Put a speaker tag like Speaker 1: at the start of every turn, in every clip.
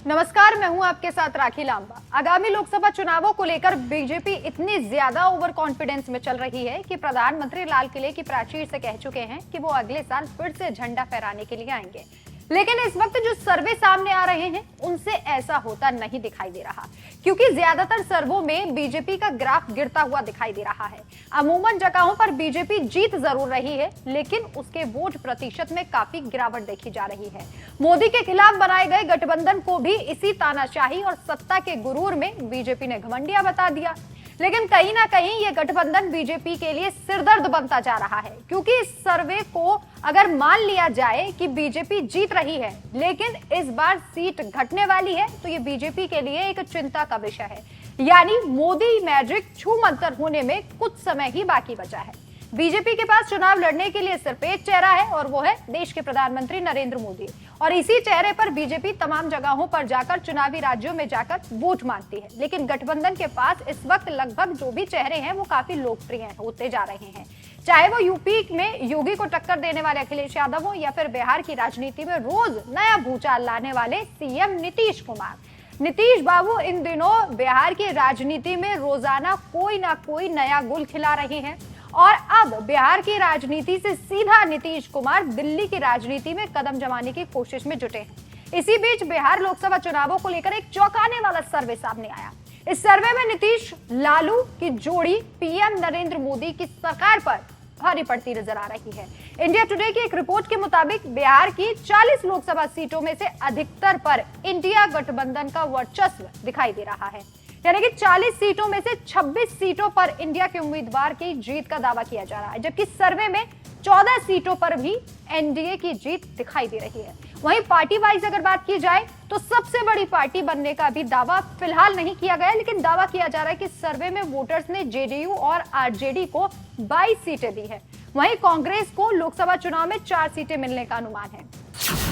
Speaker 1: नमस्कार, मैं हूं आपके साथ राखी लांबा। आगामी लोकसभा चुनावों को लेकर बीजेपी इतनी ज्यादा ओवर कॉन्फिडेंस में चल रही है कि प्रधानमंत्री लाल किले की प्राचीर से कह चुके हैं कि वो अगले साल फिर से झंडा फहराने के लिए आएंगे। लेकिन इस वक्त जो सर्वे सामने आ रहे हैं उनसे ऐसा होता नहीं दिखाई दे रहा, क्योंकि ज्यादातर सर्वों में बीजेपी का ग्राफ गिरता हुआ दिखाई दे रहा है। अमूमन जगहों पर बीजेपी जीत जरूर रही है, लेकिन उसके वोट प्रतिशत में काफी गिरावट देखी जा रही है। मोदी के खिलाफ बनाए गए गठबंधन को भी इसी तानाशाही और सत्ता के गुरूर में बीजेपी ने घमंडिया बता दिया। लेकिन कहीं ना कहीं ये गठबंधन बीजेपी के लिए सिरदर्द बनता जा रहा है, क्योंकि इस सर्वे को अगर मान लिया जाए कि बीजेपी जीत रही है लेकिन इस बार सीट घटने वाली है, तो ये बीजेपी के लिए एक चिंता का विषय है। यानी मोदी मैजिक छूमंतर होने में कुछ समय ही बाकी बचा है। बीजेपी के पास चुनाव लड़ने के लिए सिर्फ एक चेहरा है और वो है देश के प्रधानमंत्री नरेंद्र मोदी। और इसी चेहरे पर बीजेपी तमाम जगहों पर जाकर चुनावी राज्यों में जाकर वोट मांगती है। लेकिन गठबंधन के पास इस वक्त लगभग जो भी चेहरे हैं वो काफी लोकप्रिय होते जा रहे हैं, चाहे वो यूपी में योगी को टक्कर देने वाले अखिलेश यादव हो या फिर बिहार की राजनीति में रोज नया भूचाल लाने वाले सीएम नीतीश कुमार। नीतीश बाबू इन दिनों बिहार की राजनीति में रोजाना कोई ना कोई नया गुल खिला रहे हैं और अब बिहार की राजनीति से सीधा नीतीश कुमार दिल्ली की राजनीति में कदम जमाने की कोशिश में जुटे हैं। इसी बीच बिहार लोकसभा चुनावों को लेकर एक चौंकाने वाला सर्वे सामने आया। इस सर्वे में नीतीश लालू की जोड़ी पीएम नरेंद्र मोदी की सरकार पर भारी पड़ती नजर आ रही है। इंडिया टुडे की एक रिपोर्ट के मुताबिक बिहार की 40 लोकसभा सीटों में से अधिकतर पर इंडिया गठबंधन का वर्चस्व दिखाई दे रहा है। यानी कि 40 सीटों में से 26 सीटों पर इंडिया के उम्मीदवार की जीत का दावा किया जा रहा है, जबकि सर्वे में 14 सीटों पर भी एनडीए की जीत दिखाई दे रही है। वहीं पार्टी वाइज अगर बात की जाए तो सबसे बड़ी पार्टी बनने का भी दावा फिलहाल नहीं किया गया, लेकिन दावा किया जा रहा है कि सर्वे में वोटर्स ने जेडीयू और आरजेडी को 22 सीटें दी है। वहीं कांग्रेस को लोकसभा चुनाव में 4 सीटें मिलने का अनुमान है।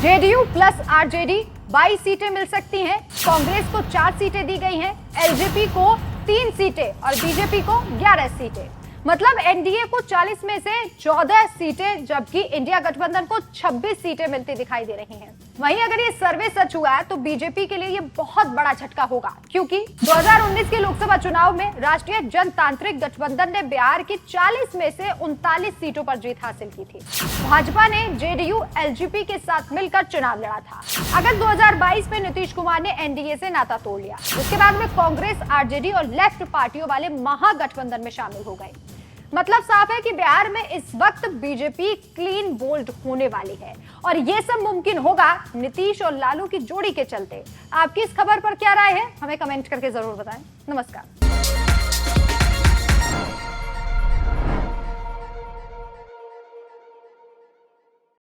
Speaker 1: जेडीयू प्लस आरजेडी 22 सीटें मिल सकती हैं, कांग्रेस को 4 सीटें दी गई हैं, एलजेपी को 3 सीटें और बीजेपी को 11 सीटें। मतलब एनडीए को 40 में से 14 सीटें, जबकि इंडिया गठबंधन को 26 सीटें मिलती दिखाई दे रही हैं। वहीं अगर ये सर्वे सच हुआ है तो बीजेपी के लिए ये बहुत बड़ा झटका होगा, क्योंकि 2019 के लोकसभा चुनाव में राष्ट्रीय जनतांत्रिक गठबंधन ने बिहार की 40 में से 39 सीटों पर जीत हासिल की थी। भाजपा ने जेडीयू एलजेपी के साथ मिलकर चुनाव लड़ा था। अगर 2022 में नीतीश कुमार ने एनडीए से नाता तोड़ लिया, उसके बाद में कांग्रेस, आरजेडी और लेफ्ट पार्टियों वाले महागठबंधन में शामिल हो गए। मतलब साफ है कि बिहार में इस वक्त बीजेपी क्लीन बोल्ड होने वाली है और ये सब मुमकिन होगा नीतीश और लालू की जोड़ी के चलते। आपकी इस खबर पर क्या राय है, हमें कमेंट करके जरूर बताएं। नमस्कार।